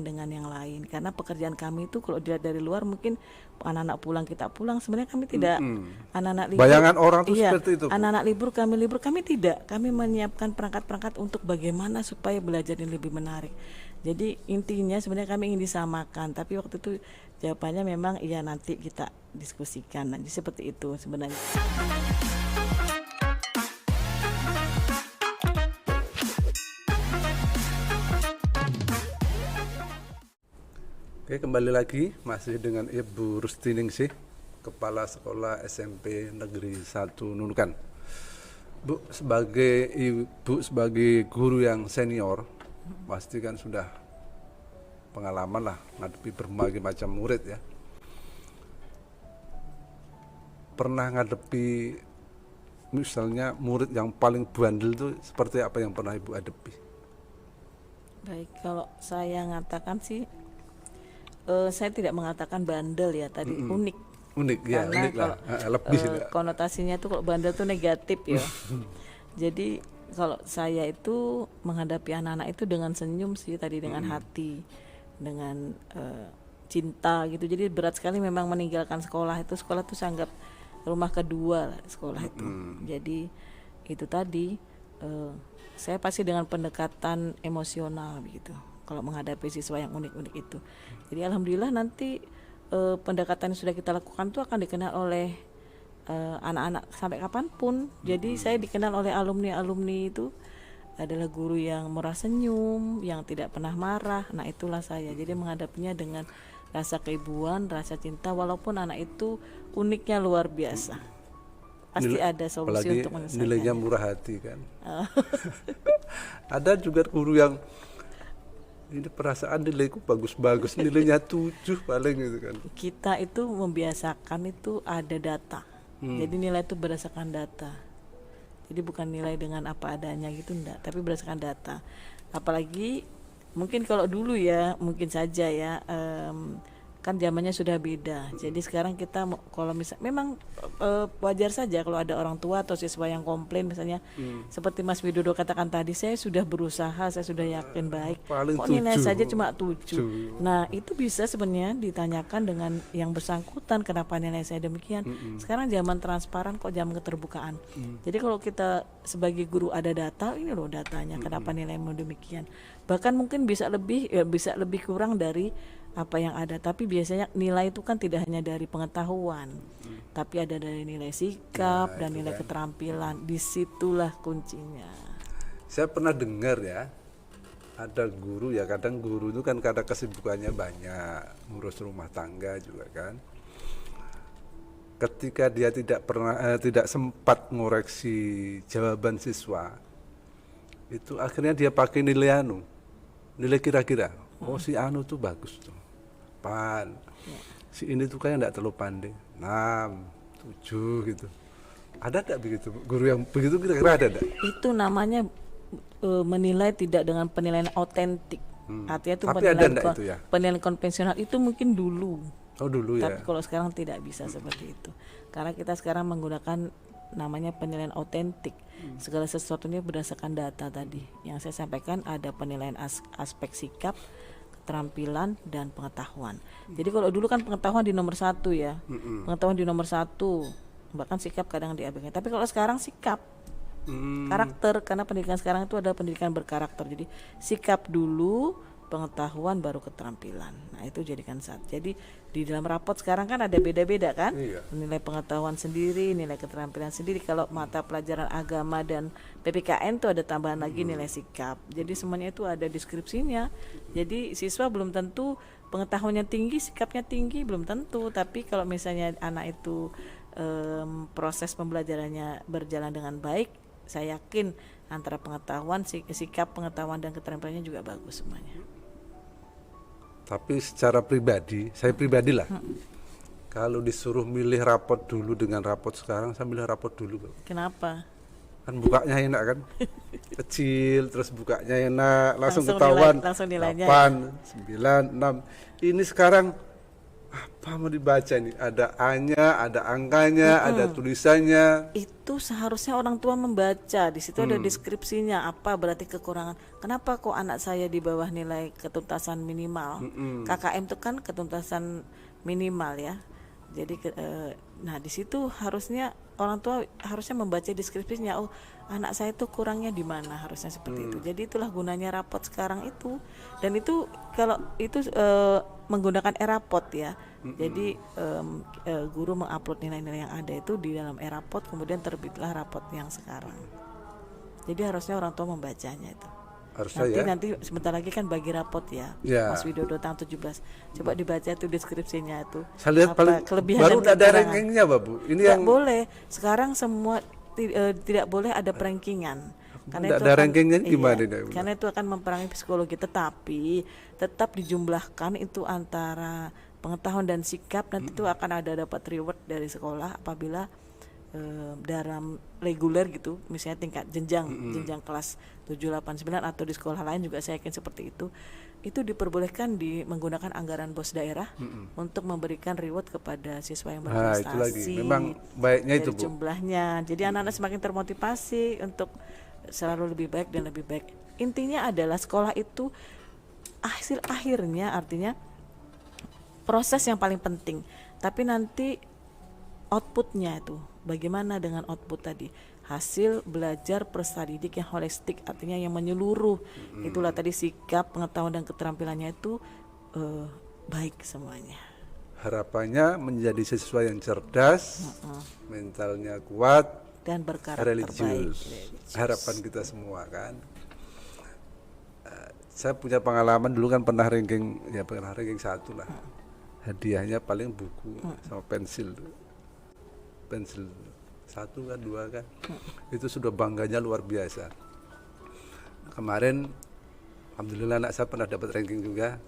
Speaker 2: dengan yang lain, karena pekerjaan kami itu kalau dilihat dari luar mungkin anak-anak pulang kita pulang, sebenarnya kami tidak. Anak-anak libur,
Speaker 1: bayangan orang tuh
Speaker 2: iya,
Speaker 1: seperti itu.
Speaker 2: anak-anak libur kami tidak, kami menyiapkan perangkat-perangkat untuk bagaimana supaya belajar ini lebih menarik. Jadi intinya sebenarnya kami ingin disamakan, tapi waktu itu jawabannya memang iya nanti kita diskusikan. Jadi seperti itu sebenarnya.
Speaker 1: Oke, kembali lagi masih dengan Ibu Rustiningsih, Kepala Sekolah SMP Negeri 1 Nunukan. Bu, sebagai guru yang senior, pasti kan sudah pengalaman lah ngadepi berbagai macam murid ya. Pernah ngadepi misalnya murid yang paling bandel itu seperti apa yang pernah Ibu hadapi?
Speaker 2: Baik, kalau saya ngatakan sih saya tidak mengatakan bandel ya tadi, unik
Speaker 1: Ya,
Speaker 2: karena
Speaker 1: unik lah. Lebih
Speaker 2: konotasinya tuh kalau bandel tuh negatif ya. Jadi kalau saya itu menghadapi anak-anak itu dengan senyum sih tadi, dengan hati, dengan cinta gitu. Jadi berat sekali memang meninggalkan sekolah itu. Sekolah tuh saya anggap rumah kedua lah, sekolah itu. Jadi itu tadi saya pasti dengan pendekatan emosional begitu kalau menghadapi siswa yang unik-unik itu. Jadi alhamdulillah nanti pendekatan yang sudah kita lakukan itu akan dikenal oleh anak-anak sampai kapanpun. Jadi saya dikenal oleh alumni itu adalah guru yang murah senyum, yang tidak pernah marah. Nah itulah saya. Jadi menghadapinya dengan rasa keibuan, rasa cinta, walaupun anak itu uniknya luar biasa. Pasti ada solusi untuk menyelesaikannya.
Speaker 1: Nilainya murah hati kan. Ada juga guru yang ini perasaan nilaiku bagus-bagus, nilainya 7 paling gitu kan.
Speaker 2: Kita itu membiasakan itu ada data. Jadi nilai itu berdasarkan data. Jadi bukan nilai dengan apa adanya gitu enggak, tapi berdasarkan data. Apalagi mungkin kalau dulu ya, mungkin saja ya kan zamannya sudah beda. Jadi sekarang kita kalau memang wajar saja kalau ada orang tua atau siswa yang komplain misalnya seperti Mas Widodo katakan tadi, saya sudah berusaha, saya sudah yakin baik, kok nilai saja cuma 7. Nah itu bisa sebenarnya ditanyakan dengan yang bersangkutan, kenapa nilai saya demikian. Sekarang zaman transparan kok, zaman keterbukaan. Jadi kalau kita sebagai guru ada data, ini loh datanya, kenapa nilaimu demikian. Bahkan mungkin bisa lebih kurang dari apa yang ada. Tapi biasanya nilai itu kan tidak hanya dari pengetahuan, tapi ada dari nilai sikap dan nilai keterampilan. Disitulah kuncinya.
Speaker 1: Saya pernah dengar ya, ada guru ya, kadang guru itu kan kadang kesibukannya banyak, ngurus rumah tangga juga kan. Ketika dia tidak sempat ngoreksi jawaban siswa, itu akhirnya dia pakai nilai nilai kira-kira. Oh si anu tuh bagus tuh, si ini tuh kayak enggak terlalu pandai, 6, 7 gitu. Ada enggak begitu guru yang begitu, kira-kira ada enggak?
Speaker 2: Itu namanya menilai tidak dengan penilaian otentik. Artinya itu
Speaker 1: Tapi ada enggak itu ya?
Speaker 2: penilaian konvensional itu mungkin dulu.
Speaker 1: Oh dulu ya.
Speaker 2: Tapi kalau sekarang tidak bisa seperti itu. Karena kita sekarang menggunakan namanya penilaian otentik. Segala sesuatunya berdasarkan data tadi. Yang saya sampaikan ada penilaian aspek sikap, keterampilan dan pengetahuan. Jadi kalau dulu kan pengetahuan di nomor 1 ya. Pengetahuan di nomor 1, bahkan sikap kadang diabaikan. Tapi kalau sekarang sikap, karakter, karena pendidikan sekarang itu adalah pendidikan berkarakter. Jadi sikap dulu, pengetahuan baru keterampilan. Nah itu jadikan satu. Jadi di dalam rapot sekarang kan ada beda-beda kan, nilai pengetahuan sendiri, nilai keterampilan sendiri. Kalau mata pelajaran agama dan PPKN itu ada tambahan lagi nilai sikap. Jadi semuanya itu ada deskripsinya. Jadi siswa belum tentu pengetahuannya tinggi, sikapnya tinggi, belum tentu. Tapi kalau misalnya anak itu proses pembelajarannya berjalan dengan baik, saya yakin antara pengetahuan, sikap, pengetahuan dan keterampilannya juga bagus semuanya.
Speaker 1: Tapi secara pribadi, saya pribadi lah, kalau disuruh milih rapot dulu dengan rapot sekarang, saya milih rapot dulu.
Speaker 2: Kenapa?
Speaker 1: Kan bukanya enak kan, kecil, terus bukanya enak, langsung ketahuan,
Speaker 2: langsung nilainya
Speaker 1: 8, 9, 6. Ini sekarang apa mau dibaca nih? Ada A-nya, ada angkanya, ada tulisannya.
Speaker 2: Itu seharusnya orang tua membaca. Di situ ada deskripsinya, apa berarti kekurangan. Kenapa kok anak saya di bawah nilai ketuntasan minimal? KKM itu kan ketuntasan minimal ya. Jadi nah di situ harusnya orang tua harusnya membaca deskripsinya. Oh, anak saya itu kurangnya di mana, harusnya seperti itu. Jadi itulah gunanya rapot sekarang itu. Dan itu kalau itu menggunakan e-rapot ya. Jadi guru mengupload nilai-nilai yang ada itu di dalam e-rapot, kemudian terbitlah rapot yang sekarang. Jadi harusnya orang tua membacanya itu.
Speaker 1: Harusnya
Speaker 2: Nanti sebentar lagi kan bagi rapot ya, Mas Widodo tanggal 17. Coba dibaca tuh deskripsinya tuh.
Speaker 1: Saya lihat paling
Speaker 2: kelebihan
Speaker 1: baru
Speaker 2: dan
Speaker 1: ada rankingnya, Bu. Ini
Speaker 2: yang
Speaker 1: yang
Speaker 2: boleh. Sekarang semua tidak boleh ada rankingan. Karena itu
Speaker 1: ada rankingnya gimana nih?
Speaker 2: Karena itu akan memperangi psikologi, tetapi tetap dijumlahkan itu antara pengetahuan dan sikap. Nanti itu akan ada dapat reward dari sekolah apabila dalam reguler gitu, misalnya tingkat jenjang kelas 7, 8, 9 atau di sekolah lain juga saya yakin seperti itu diperbolehkan menggunakan anggaran BOS daerah untuk memberikan reward kepada siswa yang berprestasi.
Speaker 1: Itu lagi. Memang baiknya itu, Bu.
Speaker 2: Jumlahnya. Jadi anak-anak semakin termotivasi untuk selalu lebih baik dan lebih baik. Intinya adalah sekolah itu hasil akhirnya, artinya proses yang paling penting. Tapi nanti outputnya itu bagaimana dengan output tadi, hasil belajar peserta didik yang holistik, artinya yang menyeluruh. Itulah tadi sikap, pengetahuan dan keterampilannya itu baik semuanya.
Speaker 1: Harapannya menjadi siswa yang cerdas, mentalnya kuat
Speaker 2: dan berkarakter
Speaker 1: religius.
Speaker 2: baik.
Speaker 1: Harapan kita semua kan. Saya punya pengalaman dulu kan pernah ranking 1 lah. Hadiahnya paling buku sama pensil 1 kan 2 kan. Itu sudah bangganya luar biasa. Kemarin alhamdulillah anak saya pernah dapat ranking juga.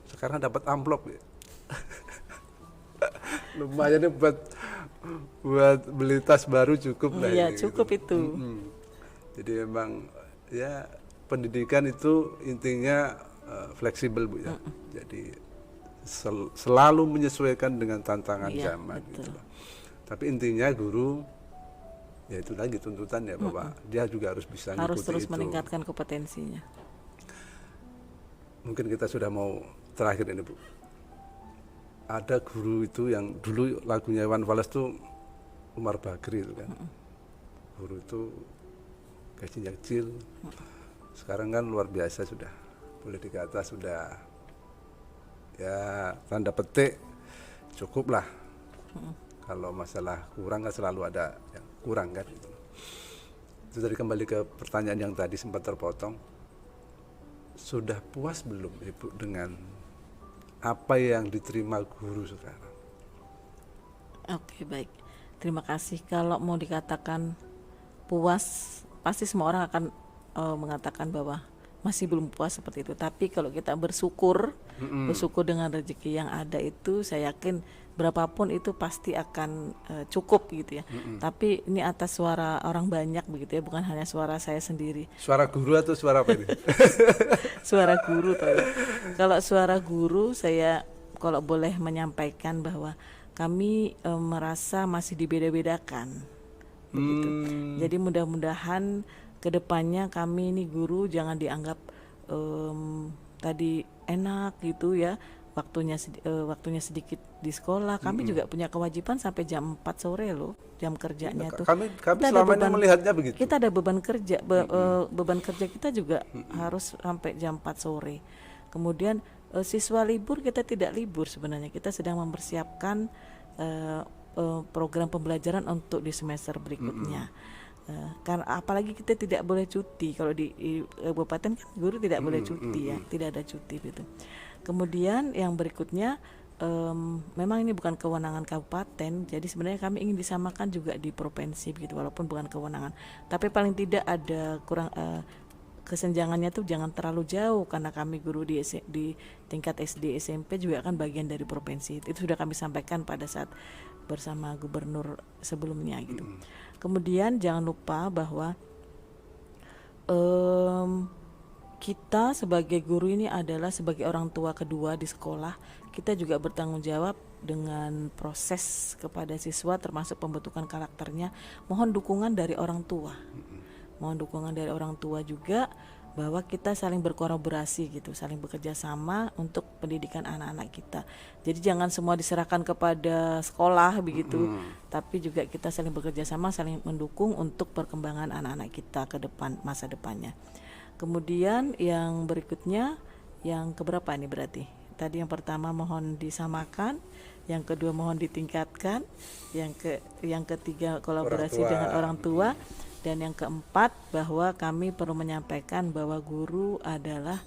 Speaker 1: Sekarang dapat amplop ya. Lumayan nih buat beli tas baru cukup lah.
Speaker 2: Iya, cukup gitu. Itu.
Speaker 1: Jadi memang ya pendidikan itu intinya fleksibel, Bu ya. Jadi selalu menyesuaikan dengan tantangan zaman gitu. Tapi intinya guru ya itu lagi tuntutan ya, bahwa dia juga harus bisa
Speaker 2: harus terus
Speaker 1: itu.
Speaker 2: meningkatkan kompetensinya.
Speaker 1: Mungkin kita sudah mau terakhir ini, Bu. Ada guru itu yang dulu lagunya Iwan Fals tuh Umar Bakri itu kan. Guru itu gajinya kecil. Sekarang kan luar biasa sudah. Boleh dikata sudah ya tanda petik cukup lah. Kalau masalah kurang kan selalu ada yang kurang kan. Itu tadi kembali ke pertanyaan yang tadi sempat terpotong. Sudah puas belum Ibu dengan apa yang diterima guru sekarang?
Speaker 2: Oke, baik. Terima kasih. Kalau mau dikatakan puas, pasti semua orang akan mengatakan bahwa masih belum puas seperti itu. Tapi kalau kita bersyukur dengan rezeki yang ada itu, saya yakin berapapun itu pasti akan cukup gitu ya. Tapi ini atas suara orang banyak begitu ya, bukan hanya suara saya sendiri.
Speaker 1: Suara guru atau suara apa ini?
Speaker 2: Suara guru tahu ya. Kalau suara guru, saya kalau boleh menyampaikan bahwa kami merasa masih dibeda-bedakan begitu. Jadi mudah-mudahan kedepannya kami ini guru jangan dianggap tadi enak gitu ya, waktunya sedikit di sekolah. Kami juga punya kewajiban sampai jam 4 sore loh, jam kerjanya tuh.
Speaker 1: Kami
Speaker 2: Kita ada
Speaker 1: selama ini
Speaker 2: beban-
Speaker 1: melihatnya begitu.
Speaker 2: Kita ada beban kerja, beban kerja kita juga harus sampai jam 4 sore. Kemudian siswa libur, kita tidak libur sebenarnya. Kita sedang mempersiapkan program pembelajaran untuk di semester berikutnya. Karena apalagi kita tidak boleh cuti. Kalau di kabupaten kan guru tidak boleh cuti ya, tidak ada cuti gitu. Kemudian yang berikutnya, memang ini bukan kewenangan kabupaten, jadi sebenarnya kami ingin disamakan juga di provinsi begitu, walaupun bukan kewenangan. Tapi paling tidak ada kesenjangannya tuh jangan terlalu jauh, karena kami guru di tingkat SD SMP juga kan bagian dari provinsi. Itu sudah kami sampaikan pada saat bersama gubernur sebelumnya gitu. Kemudian jangan lupa bahwa kita sebagai guru ini adalah sebagai orang tua kedua di sekolah. Kita juga bertanggung jawab dengan proses kepada siswa, termasuk pembentukan karakternya. Mohon dukungan dari orang tua. Mohon dukungan dari orang tua juga, bahwa kita saling berkolaborasi gitu, saling bekerja sama untuk pendidikan anak-anak kita. Jadi jangan semua diserahkan kepada sekolah begitu, tapi juga kita saling bekerja sama, saling mendukung untuk perkembangan anak-anak kita ke depan, masa depannya. Kemudian yang berikutnya, yang keberapa ini berarti? Tadi yang pertama mohon disamakan, yang kedua mohon ditingkatkan, yang ketiga kolaborasi dengan orang tua, dan yang keempat bahwa kami perlu menyampaikan bahwa guru adalah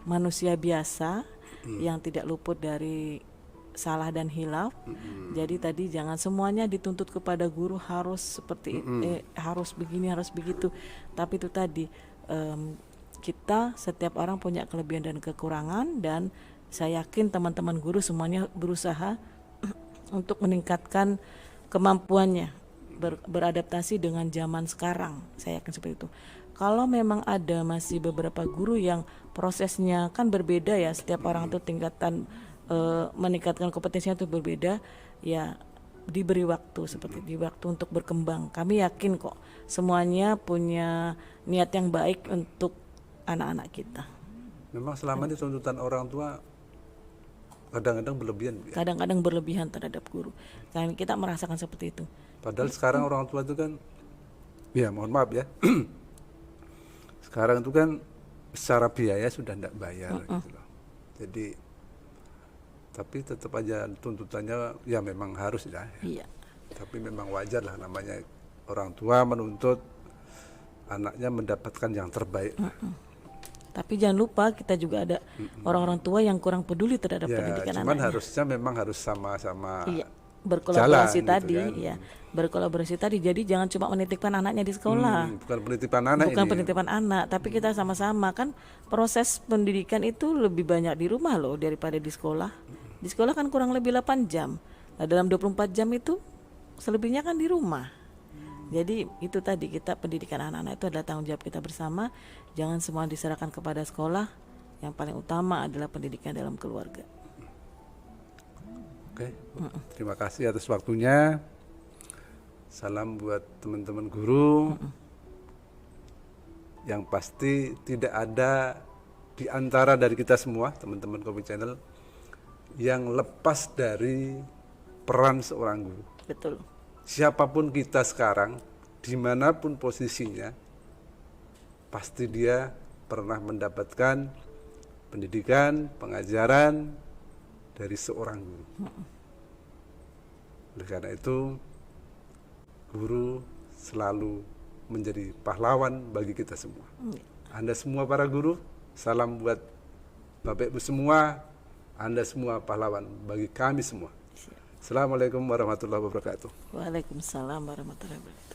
Speaker 2: manusia biasa yang tidak luput dari salah dan hilaf. Jadi tadi jangan semuanya dituntut kepada guru harus seperti harus begini, harus begitu. Tapi itu tadi kita setiap orang punya kelebihan dan kekurangan, dan saya yakin teman-teman guru semuanya berusaha untuk meningkatkan kemampuannya beradaptasi dengan zaman sekarang. Saya yakin seperti itu. Kalau memang ada masih beberapa guru yang prosesnya kan berbeda ya, setiap orang tuh tingkatan meningkatkan kompetensinya itu berbeda ya, diberi waktu, seperti di waktu untuk berkembang. Kami yakin kok semuanya punya niat yang baik untuk anak-anak kita.
Speaker 1: Memang selama ini tuntutan orang tua kadang-kadang berlebihan ya?
Speaker 2: Kadang-kadang berlebihan terhadap guru. Dan kita merasakan seperti itu.
Speaker 1: Padahal sekarang orang tua itu kan, ya mohon maaf ya, sekarang itu kan secara biaya sudah tidak bayar gitu loh. Jadi tapi tetap aja tuntutannya ya memang harus ya.
Speaker 2: Iya.
Speaker 1: Tapi memang wajar lah, namanya orang tua menuntut anaknya mendapatkan yang terbaik.
Speaker 2: Tapi jangan lupa kita juga ada orang-orang tua yang kurang peduli terhadap
Speaker 1: Ya,
Speaker 2: pendidikan
Speaker 1: cuman
Speaker 2: anaknya.
Speaker 1: harusnya memang harus sama-sama
Speaker 2: Iya, berkolaborasi
Speaker 1: jalan gitu
Speaker 2: tadi,
Speaker 1: kan.
Speaker 2: ya, berkolaborasi tadi. Jadi jangan cuma menitipkan anaknya di sekolah,
Speaker 1: bukan penitipan anak
Speaker 2: bukan
Speaker 1: ini.
Speaker 2: penitipan anak, tapi kita sama-sama kan proses pendidikan itu lebih banyak di rumah loh daripada di sekolah. Di sekolah kan kurang lebih 8 jam. Nah, dalam 24 jam itu selebihnya kan di rumah. Jadi itu tadi, kita pendidikan anak-anak itu adalah tanggung jawab kita bersama. Jangan semua diserahkan kepada sekolah. Yang paling utama adalah pendidikan dalam keluarga.
Speaker 1: Oke, terima kasih atas waktunya. Salam buat teman-teman guru. Yang pasti tidak ada di antara dari kita semua, teman-teman Kopi Channel, yang lepas dari peran seorang guru.
Speaker 2: Betul.
Speaker 1: Siapapun kita sekarang, dimanapun posisinya, pasti dia pernah mendapatkan pendidikan, pengajaran dari seorang guru. Oleh karena itu, guru selalu menjadi pahlawan bagi kita semua. Anda semua para guru, salam buat Bapak Ibu semua, Anda semua pahlawan bagi kami semua. Assalamualaikum warahmatullahi wabarakatuh.
Speaker 2: Waalaikumsalam warahmatullahi wabarakatuh.